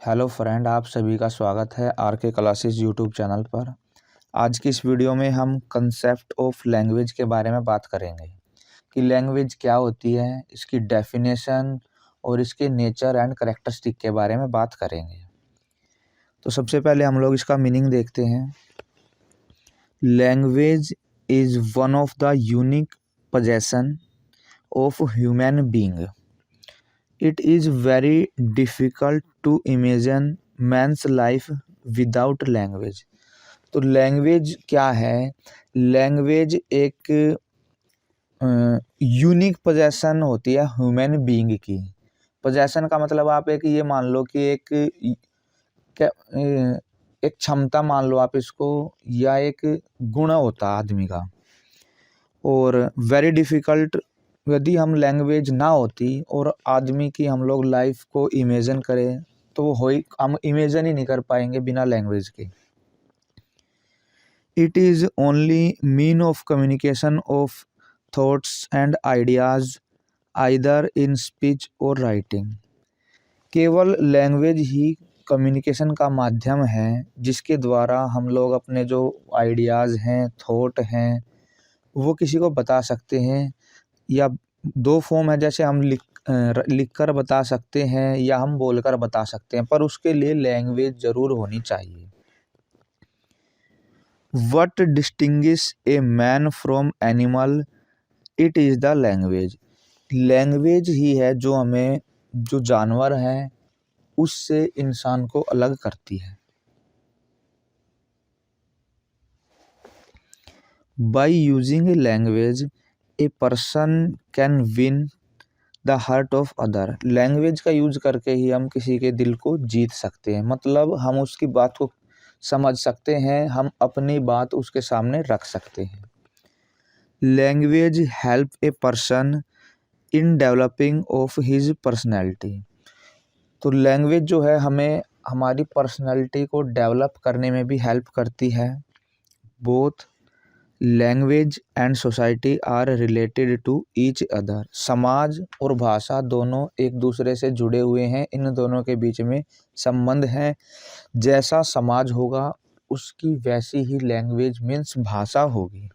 Hello friend, आप सभी का स्वागत है आर के क्लासेस यूट्यूब चैनल पर। आज की इस वीडियो में हम कंसेप्ट ऑफ लैंग्वेज के बारे में बात करेंगे कि लैंग्वेज क्या होती है, इसकी डेफिनेशन और इसके नेचर एंड करैक्टरिस्टिक के बारे में बात करेंगे। तो सबसे पहले हम लोग इसका मीनिंग देखते हैं। Language is one of the unique possession of human being. It is very difficult to imagine man's life without language। तो लैंग्वेज क्या है? लैंग्वेज एक यूनिक पोजेसन होती है ह्यूमन बीइंग की। पोजेसन का मतलब आप एक ये मान लो कि एक क्षमता मान लो आप इसको, या एक गुण होता है आदमी का। और वेरी डिफ़िकल्ट, यदि हम लैंग्वेज ना होती और आदमी की हम लोग लाइफ को इमेजिन करें तो वो हम इमेजिन ही नहीं कर पाएंगे बिना लैंग्वेज के। It is only mean of communication of thoughts and ideas either in speech और राइटिंग। केवल लैंग्वेज ही कम्युनिकेशन का माध्यम है जिसके द्वारा हम लोग अपने जो आइडियाज़ हैं, थॉट हैं, वो किसी को बता सकते हैं। या दो फॉर्म है, जैसे हम लिख कर बता सकते हैं या हम बोलकर बता सकते हैं, पर उसके लिए लैंग्वेज ज़रूर होनी चाहिए। What distinguish a man from animal, it is the language. Language ही है जो हमें, जो जानवर है उससे इंसान को अलग करती है। By using a language a person can win the heart of other. Language का यूज करके ही हम किसी के दिल को जीत सकते हैं, मतलब हम उसकी बात को समझ सकते हैं, हम अपनी बात उसके सामने रख सकते हैं। Language help a person in developing of his personality. तो लैंग्वेज जो है हमें हमारी पर्सनैलिटी को डेवलप करने में भी हेल्प करती है। Both language and society are related to each other. समाज और भाषा दोनों एक दूसरे से जुड़े हुए हैं, इन दोनों के बीच में संबंध है। जैसा समाज होगा उसकी वैसी ही लैंग्वेज मीन्स भाषा होगी।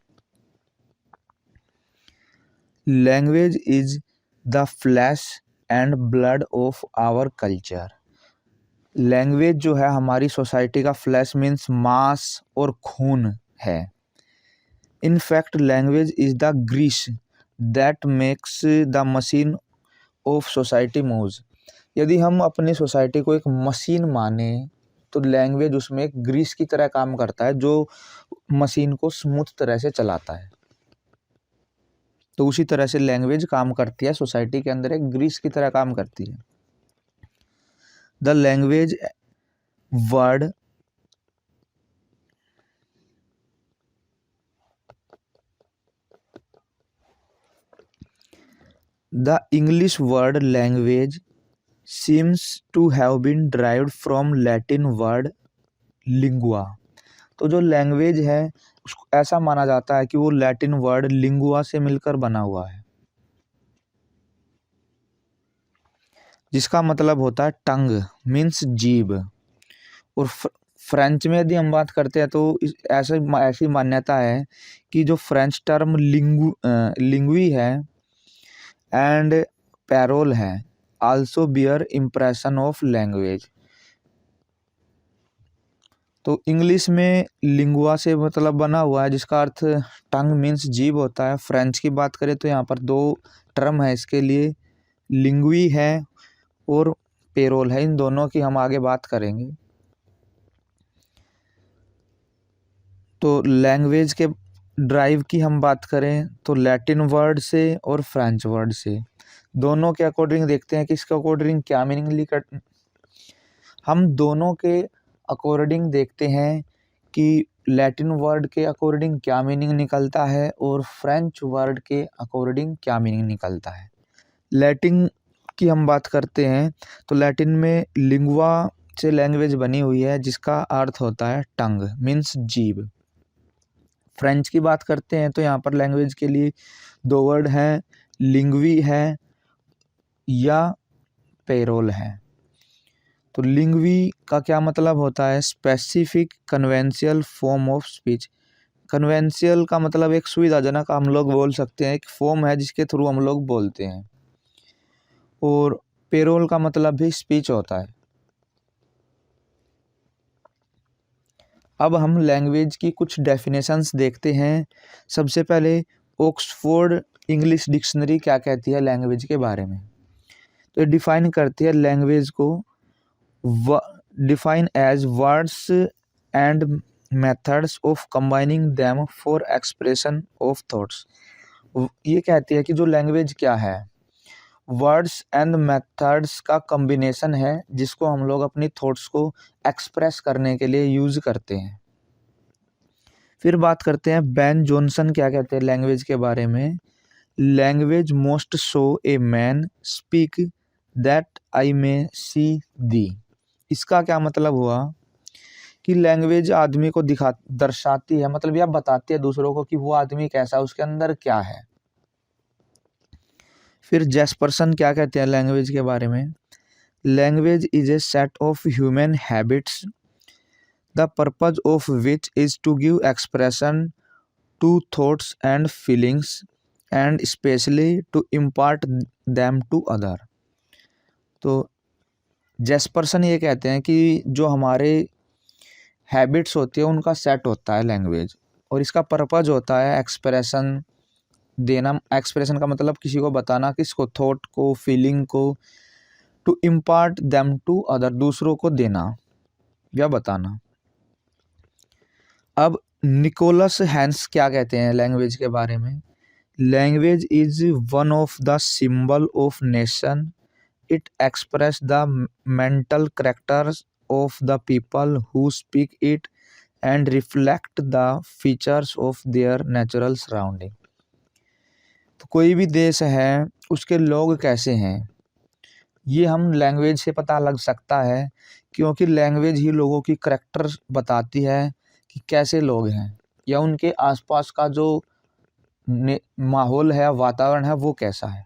Language is the flesh and blood of our culture. Language जो है हमारी सोसाइटी का फ्लैश मीन्स मांस और खून है। In fact, language is the grease that makes the machine of society moves। यदि हम अपनी सोसाइटी को एक मशीन माने तो लैंग्वेज उसमें एक ग्रीस की तरह काम करता है, जो मशीन को स्मूथ तरह से चलाता है। तो उसी तरह से लैंग्वेज काम करती है, सोसाइटी के अंदर एक ग्रीस की तरह काम करती है। The language word The English word language seems to have been derived from Latin word lingua। तो जो लैंग्वेज है उसको ऐसा माना जाता है कि वो लैटिन वर्ड लिंगुआ से मिलकर बना हुआ है, जिसका मतलब होता है टंग मीन्स जीभ। और फ्रेंच में यदि हम बात करते हैं तो ऐसी मान्यता है कि जो फ्रेंच टर्म लिंगुई है एंड पैरोल है also bear impression of language. तो इंग्लिश में लिंगुआ से मतलब बना हुआ है, जिसका अर्थ टंग मीन्स जीभ होता है। फ्रेंच की बात करें तो यहाँ पर दो टर्म है इसके लिए, लिंगुई है और पेरोल है। इन दोनों की हम आगे बात करेंगे। तो लैंग्वेज के ड्राइव की हम बात करें तो लैटिन वर्ड से और फ्रेंच वर्ड से, दोनों के अकॉर्डिंग देखते हैं कि इसके अकॉर्डिंग क्या मीनिंग हम दोनों के अकॉर्डिंग देखते हैं कि लैटिन वर्ड के अकॉर्डिंग क्या मीनिंग निकलता है और फ्रेंच वर्ड के अकॉर्डिंग क्या मीनिंग निकलता है। लैटिन की हम बात करते हैं तो लैटिन में लिंगुआ से लैंग्वेज बनी हुई है, जिसका अर्थ होता है टंग मीन्स जीभ। फ्रेंच की बात करते हैं तो यहाँ पर लैंग्वेज के लिए दो वर्ड हैं, लिंगवी है या पेरोल है। तो लिंग्वी का क्या मतलब होता है? Specific conventional form of speech. Conventional का मतलब एक सुविधाजनक, हम लोग बोल सकते हैं, एक फॉर्म है जिसके थ्रू हम लोग बोलते हैं। और पेरोल का मतलब भी स्पीच होता है। अब हम लैंग्वेज की कुछ डेफिनेशंस देखते हैं। सबसे पहले ऑक्सफोर्ड इंग्लिश डिक्शनरी क्या कहती है लैंग्वेज के बारे में? तो डिफाइन करती है लैंग्वेज को, define as words and methods of combining them for expression of thoughts. ये कहती है कि जो लैंग्वेज क्या है, वर्ड्स एंड मेथड्स का कॉम्बिनेशन है जिसको हम लोग अपनी थॉट्स को एक्सप्रेस करने के लिए यूज करते हैं। फिर बात करते हैं बेन जॉनसन क्या कहते हैं लैंग्वेज के बारे में। Language most show a man speak that I may see thee. इसका क्या मतलब हुआ कि लैंग्वेज आदमी को दर्शाती है, मतलब यह बताती है दूसरों को कि वो आदमी कैसा है, उसके अंदर क्या है। फिर जैस्पर्सन क्या कहते हैं लैंग्वेज के बारे में? Language is a set of human habits the purpose of which is to give expression to thoughts and feelings and especially to impart them to other. तो जैस्पर्सन ये कहते हैं कि जो हमारे हैबिट्स होती है उनका सेट होता है लैंग्वेज, और इसका पर्पज होता है एक्सप्रेशन देना। एक्सप्रेशन का मतलब किसी को बताना, किसको? थॉट को, फीलिंग को। To impart them to other, दूसरों को देना या बताना। अब निकोलस हैंस क्या कहते हैं लैंग्वेज के बारे में? Language is one of the symbol of nation, it express the mental characters of the people who speak it and reflect the features of their natural surrounding. तो कोई भी देश है उसके लोग कैसे हैं, ये हम लैंग्वेज से पता लग सकता है, क्योंकि लैंग्वेज ही लोगों की करैक्टर बताती है कि कैसे लोग हैं, या उनके आसपास का जो माहौल है, वातावरण है, वो कैसा है।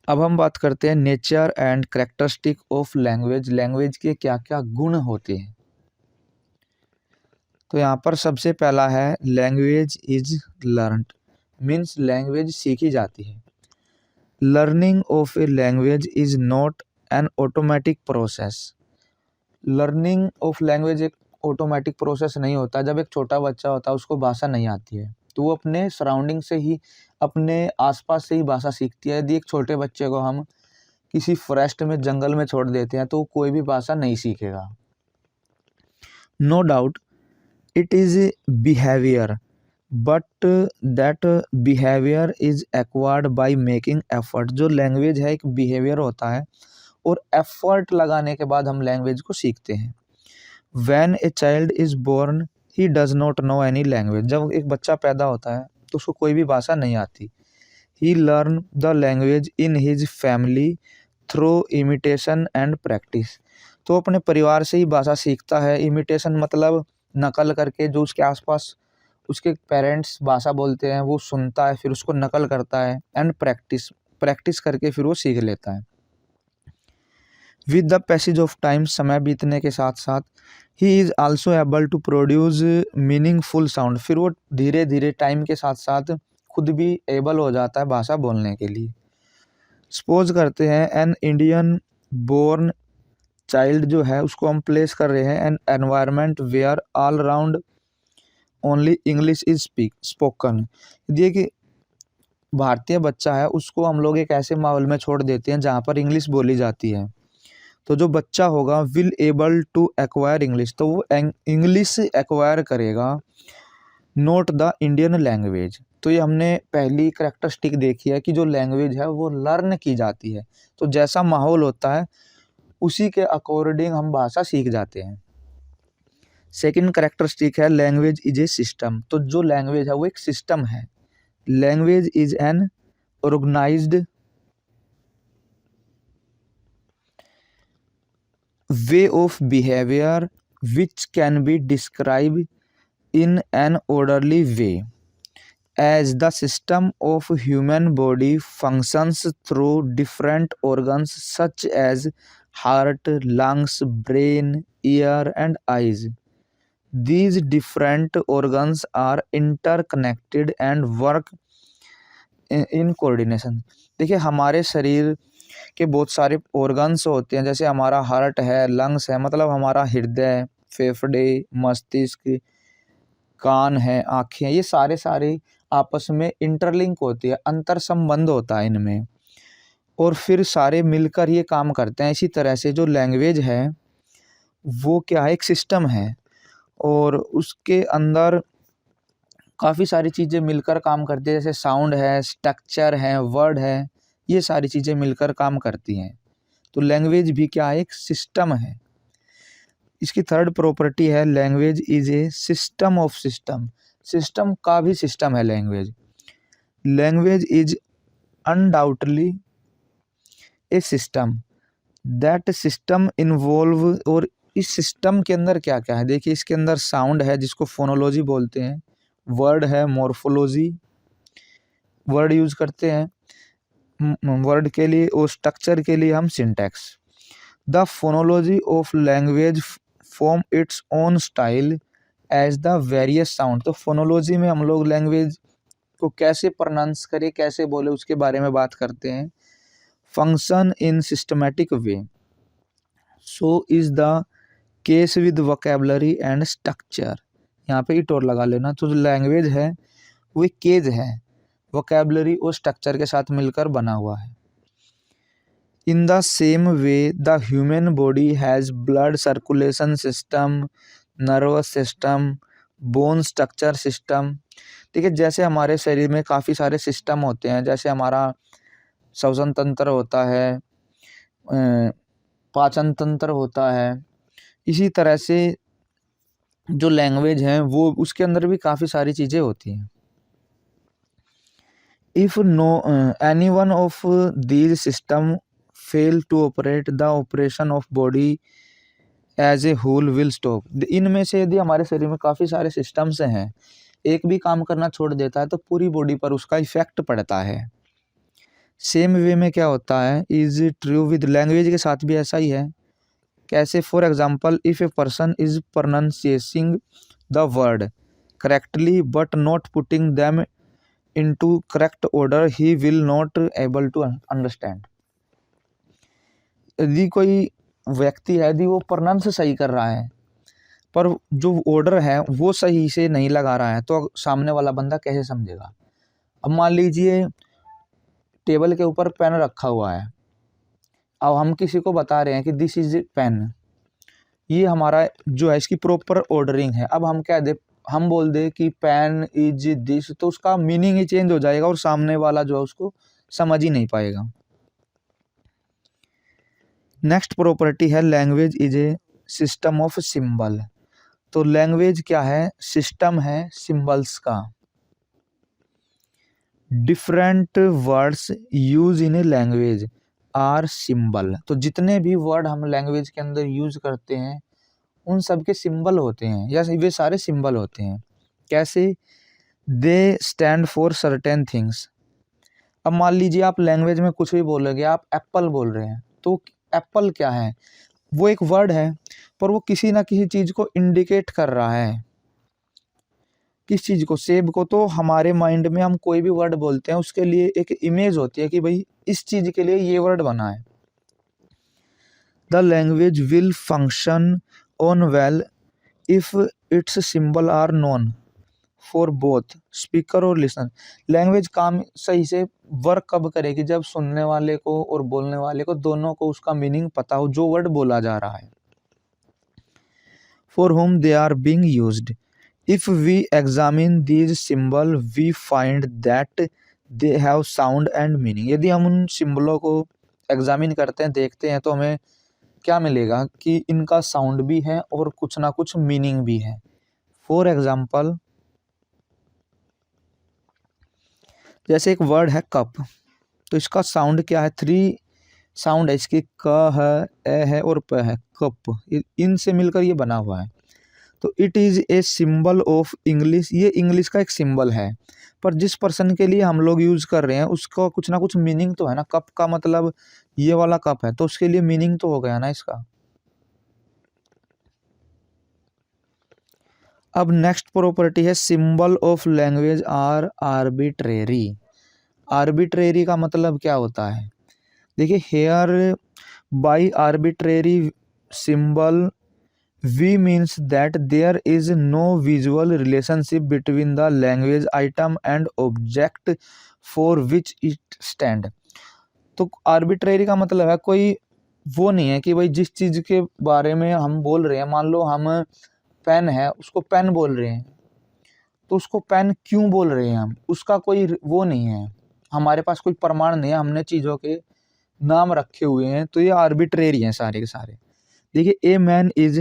अब हम बात करते हैं nature and characteristic of language. Language के क्या क्या गुण होते हैं? तो यहाँ पर सबसे पहला है language is learned, means language सीखी जाती है। Learning of A language is not an automatic process. Learning of language एक ऑटोमेटिक प्रोसेस नहीं होता। जब एक छोटा बच्चा होता है उसको भाषा नहीं आती है तो वो अपने सराउंडिंग से ही, अपने आसपास से ही भाषा सीखती है। यदि एक छोटे बच्चे को हम किसी फॉरेस्ट में, जंगल में छोड़ देते हैं तो कोई भी भाषा नहीं सीखेगा। No doubt it is behaviour, but that behaviour is acquired by making effort. जो लैंग्वेज है एक बिहेवियर होता है, और एफर्ट लगाने के बाद हम लैंग्वेज को सीखते हैं। When a child is born, he does not know any language. जब एक बच्चा पैदा होता है तो उसको कोई भी भाषा नहीं आती। He learn the language in his family through imitation and practice. तो अपने परिवार से ही भाषा सीखता है। इमिटेशन मतलब नकल करके, जो उसके आसपास उसके पेरेंट्स भाषा बोलते हैं वो सुनता है, फिर उसको नकल करता है। एंड प्रैक्टिस, प्रैक्टिस करके फिर वो सीख लेता है। With the passage of time, समय बीतने के साथ साथ, he is also able to produce meaningful sound. फिर वो धीरे धीरे टाइम के साथ साथ खुद भी एबल हो जाता है भाषा बोलने के लिए। सपोज करते हैं एन इंडियन बोर्न चाइल्ड जो है उसको हम प्लेस कर रहे हैं an environment where all round only English is spoken. ये कि भारतीय बच्चा है उसको हम लोग एक ऐसे माहौल में छोड़ देते हैं जहाँ पर इंग्लिश बोली जाती है, तो जो बच्चा होगा will able to acquire English, तो वो इंग्लिश एक्वायर करेगा, नोट द इंडियन लैंग्वेज। तो ये हमने पहली करैक्टरिस्टिक देखी है कि जो लैंग्वेज है वो लर्न की जाती है। तो जैसा माहौल होता है उसी के अकॉर्डिंग हम भाषा सीख जाते हैं। सेकंड करैक्टरिस्टिक है लैंग्वेज इज ए सिस्टम। तो जो लैंग्वेज है वो एक सिस्टम है। Language is an organised way of behavior which can be described in an orderly way as the system of human body functions through different organs such as heart, lungs, brain, ear and eyes. These different organs are interconnected and work in coordination. देखिए हमारे शरीर के बहुत सारे organs होते हैं, जैसे हमारा हार्ट है, लंग्स है, मतलब हमारा हृदय, फेफड़े, मस्तिष्क, कान है, आँखें, ये सारे आपस में इंटरलिंक होती है, अंतर संबंध होता है इनमें, और फिर सारे मिलकर ये काम करते हैं। इसी तरह से जो लैंग्वेज है वो क्या है, एक सिस्टम है, और उसके अंदर काफ़ी सारी चीज़ें मिलकर काम करती है, जैसे साउंड है, स्ट्रक्चर है, वर्ड है, ये सारी चीज़ें मिलकर काम करती हैं। तो लैंग्वेज भी क्या है, एक सिस्टम है। इसकी थर्ड प्रॉपर्टी है language is a system of system. System का भी सिस्टम है language. Language is undoubtedly A system. That system involve, और इस सिस्टम के अंदर क्या क्या है, देखिए इसके अंदर साउंड है जिसको फोनोलॉजी बोलते हैं, वर्ड है मॉर्फोलॉजी, वर्ड यूज करते हैं वर्ड के लिए, और स्ट्रक्चर के लिए हम syntax. The phonology of language form its own style as the various sound. तो फोनोलॉजी में हम लोग लैंग्वेज को कैसे प्रोनाउंस करें, कैसे बोले, उसके बारे में बात करते हैं। Function in systematic way, so is the case with vocabulary and structure. यहाँ पे इट और लगा लेना। तो जो लैंग्वेज है वो एक केज है, वोकेबलरी और स्ट्रक्चर के साथ मिलकर बना हुआ है। In the same way the human body has blood circulation system, nervous system, bone structure system. ठीक है, जैसे हमारे शरीर में काफ़ी सारे सिस्टम होते हैं, जैसे हमारा श्वसन तंत्र होता है, पाचन तंत्र होता है, इसी तरह से जो लैंग्वेज है वो उसके अंदर भी काफ़ी सारी चीज़ें होती हैं। If no any one of these system fail to operate, the operation of body as a whole will stop. इनमें से यदि हमारे शरीर में काफ़ी सारे सिस्टम्स हैं, एक भी काम करना छोड़ देता है तो पूरी बॉडी पर उसका इफेक्ट पड़ता है। सेम वे में क्या होता है, इज ट्रू विद लैंग्वेज के साथ भी ऐसा ही है। कैसे, for example, if a person is pronunciating the word correctly but not putting them into correct order, he will not able to understand. यदि कोई व्यक्ति है, यदि वो प्रोनाउंस सही कर रहा है पर जो ऑर्डर है वो सही से नहीं लगा रहा है, तो सामने वाला बंदा कैसे समझेगा। अब मान लीजिए टेबल के ऊपर पेन रखा हुआ है, अब हम किसी को बता रहे हैं कि दिस इज पेन, ये हमारा जो है इसकी प्रॉपर ऑर्डरिंग है। अब हम क्या दे, हम बोल दे कि पेन इज दिस, तो उसका मीनिंग ही चेंज हो जाएगा और सामने वाला जो है उसको समझ ही नहीं पाएगा। नेक्स्ट प्रॉपर्टी है language is a system of symbol. तो लैंग्वेज क्या है, सिस्टम है सिंबल्स का। Different words use in a language are symbol. तो जितने भी वर्ड हम लैंग्वेज के अंदर यूज करते हैं उन सब के सिंबल होते हैं, या वे सारे सिंबल होते हैं। कैसे, they stand for certain things. अब मान लीजिए आप लैंग्वेज में कुछ भी बोलोगे, आप एप्पल बोल रहे हैं, तो एप्पल क्या है, वो एक वर्ड है पर वो किसी ना किसी चीज़ को इंडिकेट कर रहा है। किस चीज़ को, सेब को। तो हमारे माइंड में हम कोई भी वर्ड बोलते हैं उसके लिए एक इमेज होती है कि भाई इस चीज़ के लिए ये वर्ड बना है। The language will function on well if its symbol are known for both speaker और लिसनर। लैंग्वेज काम सही से वर्क कब करेगी, जब सुनने वाले को और बोलने वाले को दोनों को उसका मीनिंग पता हो जो वर्ड बोला जा रहा है। For whom they are being used. If we examine these symbol we find that they have sound and meaning. यदि हम उन सिंबलों को एग्जामिन करते हैं, देखते हैं, तो हमें क्या मिलेगा कि इनका साउंड भी है और कुछ ना कुछ मीनिंग भी है। फॉर एग्जाम्पल, जैसे एक वर्ड है कप, तो इसका साउंड क्या है, 3 साउंड है इसकी, क है, ए है और प है, कप, इनसे मिलकर ये बना हुआ है। तो it is a symbol of English, ये इंग्लिश का एक सिंबल है। पर जिस पर्सन के लिए हम लोग यूज़ कर रहे हैं उसका कुछ ना कुछ मीनिंग तो है ना। कप का मतलब ये वाला कप है तो उसके लिए मीनिंग तो हो गया ना इसका। अब नेक्स्ट प्रॉपर्टी है symbol of language are arbitrary. Arbitrary का मतलब क्या होता है? देखिए here by arbitrary symbol we means that there is no visual relationship between the language item and object for which it stand. तो आर्बिट्रेरी का मतलब है कोई वो नहीं है कि भाई जिस चीज़ के बारे में हम बोल रहे हैं, मान लो हम पेन है उसको पेन बोल रहे हैं तो उसको पेन क्यों बोल रहे हैं हम, उसका कोई वो नहीं है, हमारे पास कोई प्रमाण नहीं है, हमने चीज़ों के नाम रखे हुए हैं तो ये आर्बिट्रेरी हैं सारे के सारे। देखिए a man is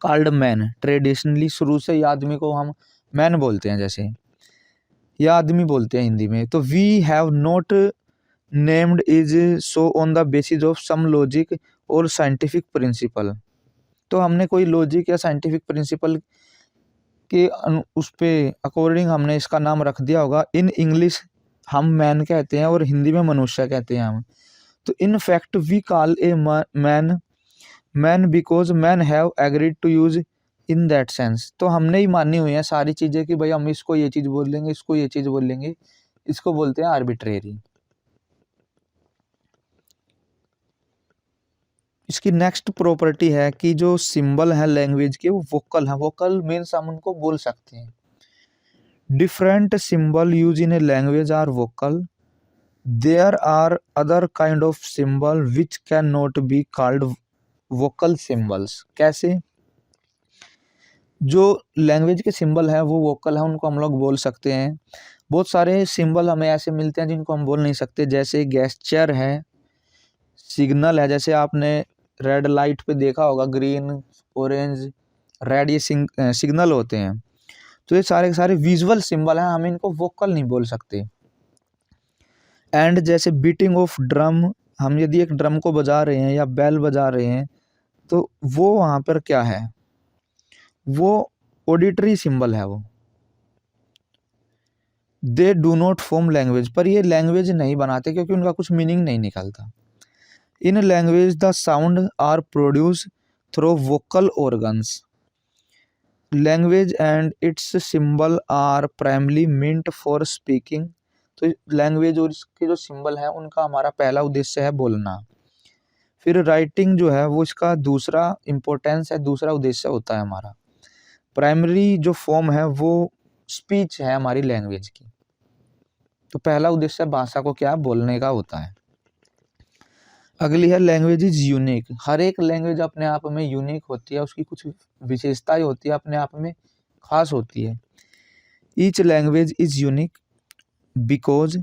called man, traditionally शुरू से ये आदमी को हम मैन बोलते हैं, जैसे ये आदमी बोलते हैं हिंदी में। तो we have not named is so on the basis of some logic और साइंटिफिक प्रिंसिपल। तो हमने कोई लॉजिक या साइंटिफिक प्रिंसिपल के उस पे अकॉर्डिंग हमने इसका नाम रख दिया होगा। इन इंग्लिश हम मैन कहते हैं और हिंदी में मनुष्य कहते हैं हम। तो in fact we call a man man because man have agreed to use in that sense. तो हमने ही मानी हुई है सारी चीज़ें कि भाई हम इसको ये चीज़ बोल लेंगे, इसको ये चीज़ बोल लेंगे, इसको बोलते हैं आर्बिट्रेरी। इसकी नेक्स्ट प्रॉपर्टी है कि जो सिंबल है लैंग्वेज के वो वोकल है। वोकल मीन्स हम उनको बोल सकते हैं। Different symbol use in a language are vocal. There are other kind of symbol which can not be called vocal symbols. कैसे? जो लैंग्वेज के सिंबल है वो वोकल है, उनको हम लोग बोल सकते हैं। बहुत सारे सिंबल हमें ऐसे मिलते हैं जिनको हम बोल नहीं सकते, जैसे गेस्चर है, सिग्नल है, जैसे आपने रेड लाइट पे देखा होगा ग्रीन ऑरेंज रेड, ये सिग्नल होते हैं। तो ये सारे के सारे विजुअल सिंबल हैं, हम इनको वोकल नहीं बोल सकते। एंड जैसे बीटिंग ऑफ ड्रम, हम यदि एक ड्रम को बजा रहे हैं या बेल बजा रहे हैं तो वो वहाँ पर क्या है, वो ऑडिटरी सिंबल है वो। They do not form language, पर ये लैंग्वेज नहीं बनाते क्योंकि उनका कुछ मीनिंग नहीं निकलता। In language the sound are produce through vocal organs. Language and its symbol are primarily meant for speaking. तो लैंग्वेज और इसके जो सिंबल है उनका हमारा पहला उद्देश्य है बोलना। फिर राइटिंग जो है वो इसका दूसरा इम्पोर्टेंस है, दूसरा उद्देश्य होता है हमारा। प्राइमरी जो फॉर्म है वो स्पीच है हमारी लैंग्वेज की। तो पहला उद्देश्य भाषा को क्या बोलने का होता है। अगली है लैंग्वेज इज यूनिक। हर एक लैंग्वेज अपने आप में यूनिक होती है, उसकी कुछ विशेषताएं होती है, अपने आप में खास होती है। Each language is unique because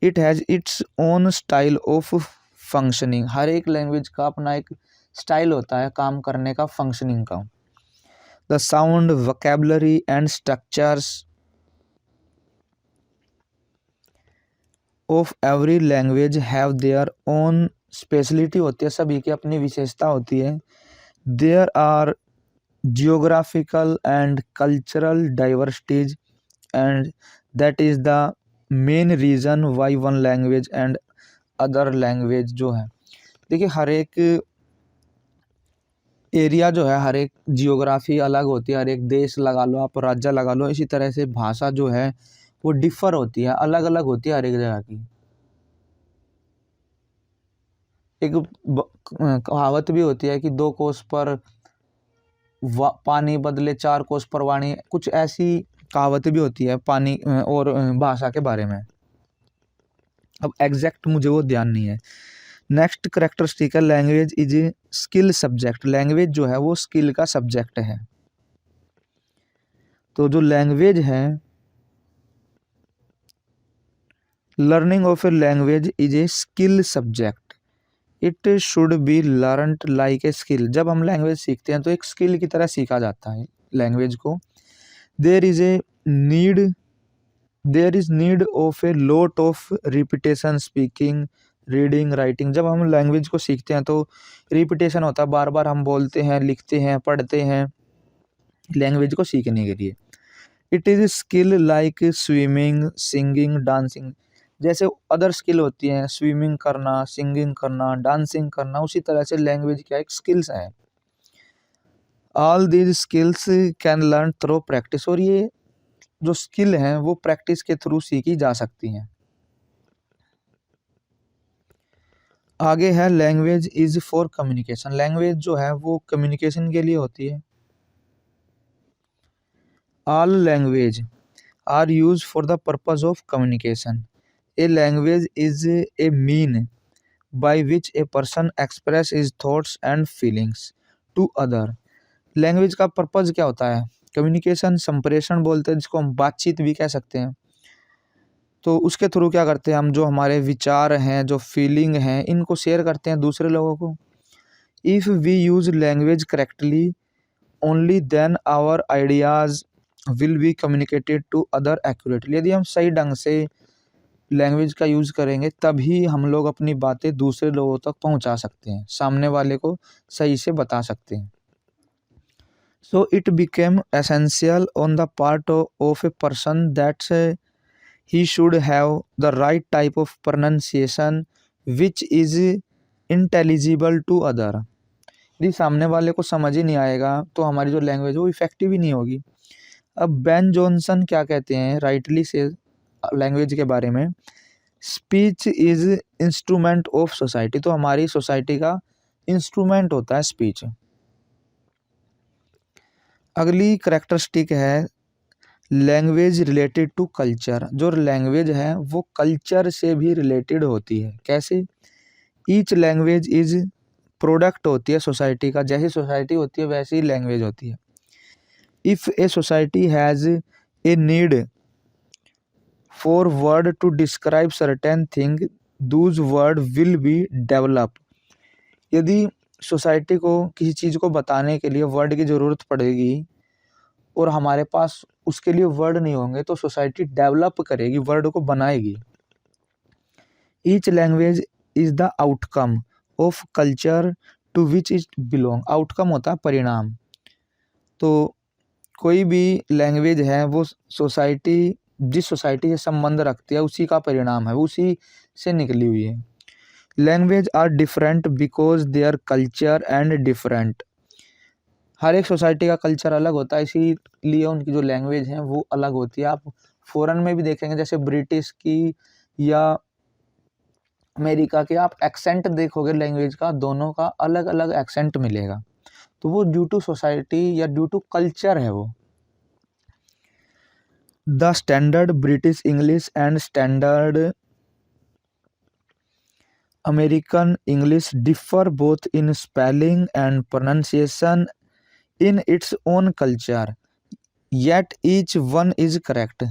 it has its own style of functioning. हर एक लैंग्वेज का अपना एक स्टाइल होता है काम करने का, फंक्शनिंग का। The sound vocabulary and structures of every language have their own speciality होती है, सभी की अपनी विशेषता होती है। There are geographical and cultural diversities and that is the main reason why one language and other language जो है। देखिए हर एक एरिया जो है, हर एक जियोग्राफी अलग होती है, हर एक देश लगा लो आप, राज्य लगा लो, इसी तरह से भाषा जो है वो डिफर होती है, अलग अलग होती है हर एक जगह की। एक कहावत भी होती है कि 2 कोस पर पानी बदले 4 कोस पर वाणी, कुछ ऐसी कहावत भी होती है पानी और भाषा के बारे में। अब एग्जैक्ट मुझे वो ध्यान नहीं है। नेक्स्ट करेक्टरिस्टिक है language is a skill subject. Language जो है वो स्किल का सब्जेक्ट है। तो जो लैंग्वेज है, learning of A language is a skill subject. It should be learned like a skill. जब हम लैंग्वेज सीखते हैं तो एक स्किल की तरह सीखा जाता है लैंग्वेज को। There is need of a lot of repetition, speaking, reading, writing. जब हम लैंग्वेज को सीखते हैं तो रिपीटेशन होता है, बार बार हम बोलते हैं, लिखते हैं, पढ़ते हैं लैंग्वेज को सीखने के लिए। It is skill like swimming, singing, dancing. जैसे अदर स्किल होती हैं, स्विमिंग करना, सिंगिंग करना, डांसिंग करना, उसी तरह से लैंग्वेज क्या एक स्किल्स हैं। All these skills can learn through practice, और ये जो स्किल हैं वो प्रैक्टिस के थ्रू सीखी जा सकती हैं। आगे है language is for communication. Language जो है वो कम्युनिकेशन के लिए होती है। All language are use for the purpose of communication. A language is a mean by which a person express his thoughts and feelings to other. Language का purpose क्या होता है? कम्युनिकेशन, संप्रेषण बोलते हैं, जिसको हम बातचीत भी कह सकते हैं। तो उसके थ्रू क्या करते हैं हम, जो हमारे विचार हैं, जो फीलिंग हैं, इनको शेयर करते हैं दूसरे लोगों को। If we use language correctly only then our ideas will be communicated to other accurately. यदि हम सही ढंग से लैंग्वेज का यूज़ करेंगे तभी हम लोग अपनी बातें दूसरे लोगों तक पहुंचा सकते हैं, सामने वाले को सही से बता सकते हैं। So it became essential on the part of a person that's he should have the right type of pronunciation which is intelligible to other। यदि सामने वाले को समझ ही नहीं आएगा तो हमारी जो लैंग्वेज है वो इफेक्टिव ही नहीं होगी। अब बेन जॉनसन क्या कहते हैं राइटली से लैंग्वेज के बारे में, speech is instrument of society. तो हमारी सोसाइटी का इंस्ट्रूमेंट होता है स्पीच। अगली करैक्टरिस्टिक है लैंग्वेज रिलेटेड टू कल्चर। जो लैंग्वेज है वो कल्चर से भी रिलेटेड होती है। कैसे? ईच लैंग्वेज इज प्रोडक्ट होती है सोसाइटी का। जैसी सोसाइटी होती है वैसी लैंग्वेज होती है। If a society has a need for word to describe certain thing those word will be develop. यदि सोसाइटी को किसी चीज़ को बताने के लिए वर्ड की ज़रूरत पड़ेगी और हमारे पास उसके लिए वर्ड नहीं होंगे तो सोसाइटी डेवलप करेगी, वर्ड को बनाएगी। Each language is the outcome of culture to which it belong. Outcome होता है परिणाम। तो कोई भी लैंग्वेज है वो सोसाइटी, जिस सोसाइटी से संबंध रखती है उसी का परिणाम है, उसी से निकली हुई है। Language are different because their culture and different. हर एक सोसाइटी का कल्चर अलग होता है, इसीलिए उनकी जो लैंग्वेज है वो अलग होती है। आप फॉरेन में भी देखेंगे, जैसे ब्रिटिश की या अमेरिका के, आप एक्सेंट देखोगे लैंग्वेज का, दोनों का अलग अलग एक्सेंट मिलेगा। तो वो ड्यू टू सोसाइटी या ड्यू टू कल्चर है वो। The standard British English and standard American English differ both in spelling and pronunciation in its own culture yet each one is correct.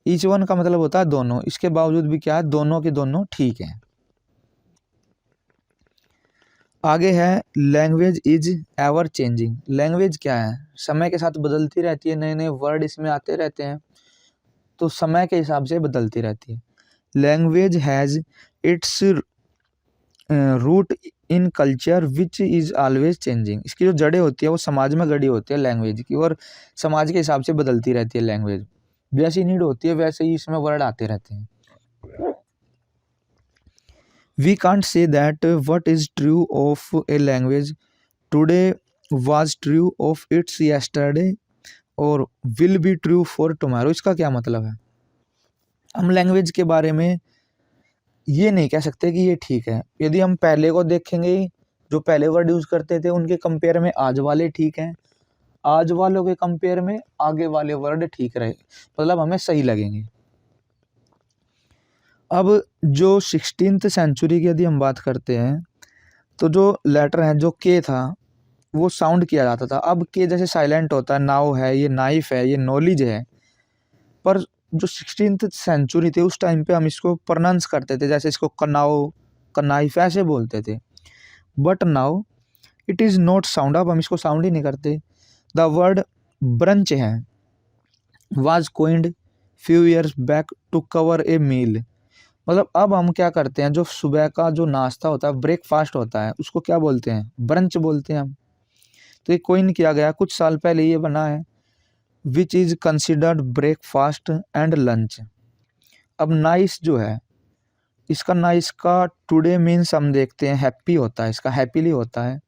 Each one का मतलब होता है दोनों, इसके बावजूद भी क्या है, दोनों के दोनों ठीक हैं। आगे है language is ever changing. Language क्या है, समय के साथ बदलती रहती है, नए नए वर्ड इसमें आते रहते हैं, तो समय के हिसाब से बदलती रहती है। Language has its root in culture which is always changing. इसकी जो जड़ें होती है वो समाज में गड़ी होती है लैंग्वेज की, और समाज के हिसाब से बदलती रहती है लैंग्वेज। जैसी नीड होती है वैसे ही इसमें वर्ड आते रहते हैं। We can't say that what is true of a language today was true of its yesterday or will be true for tomorrow। इसका क्या मतलब है? हम लैंग्वेज के बारे में ये नहीं कह सकते कि ये ठीक है। यदि हम पहले को देखेंगे, जो पहले वर्ड यूज़ करते थे उनके कंपेयर में आज वाले ठीक हैं, आज वालों के कंपेयर में आगे वाले वर्ड ठीक रहे, मतलब हमें सही लगेंगे। अब जो 16th सेंचुरी की यदि हम बात करते हैं तो जो लेटर हैं, जो के था वो साउंड किया जाता था। अब के जैसे साइलेंट होता है, नाव है, ये नाइफ है, ये नॉलेज है। पर जो 16th सेंचुरी थी उस टाइम पे हम इसको प्रोनाउंस करते थे, जैसे इसको कनाओ, कनाइफ ऐसे बोलते थे। But now it is not sound. अब हम इसको साउंड ही नहीं करते। द वर्ड ब्रंच है was coined few years back to cover a meal. मतलब अब हम क्या करते हैं, जो सुबह का जो नाश्ता होता है, ब्रेकफास्ट होता है, उसको क्या बोलते हैं, ब्रंच बोलते हैं हम। तो ये कोइन किया गया, कुछ साल पहले ये बना है। Which is considered breakfast and lunch. अब नाइस जो है, इसका नाइस का टुडे मीन्स हम देखते हैं हैप्पी होता है, इसका हैप्पीली होता है।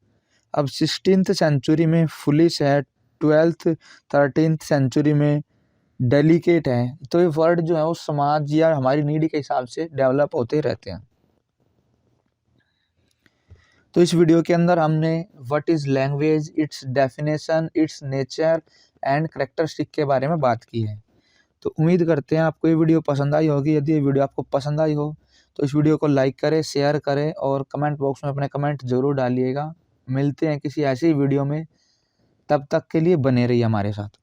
अब 16th सेंचुरी में फुलिश है, 12th 13th सेंचुरी में डेलिकेट है। तो ये वर्ड जो है वो समाज या हमारी नीड के हिसाब से डेवलप होते रहते हैं। तो इस वीडियो के अंदर हमने what is language, it's definition, it's nature and characteristic के बारे में बात की है। तो उम्मीद करते हैं आपको ये वीडियो पसंद आई होगी। यदि ये वीडियो आपको पसंद आई हो तो इस वीडियो को लाइक करें, शेयर करें और कमेंट बॉक्स में अपने कमेंट जरूर डालिएगा। मिलते हैं किसी ऐसी वीडियो में, तब तक के लिए बने रहिए हमारे साथ।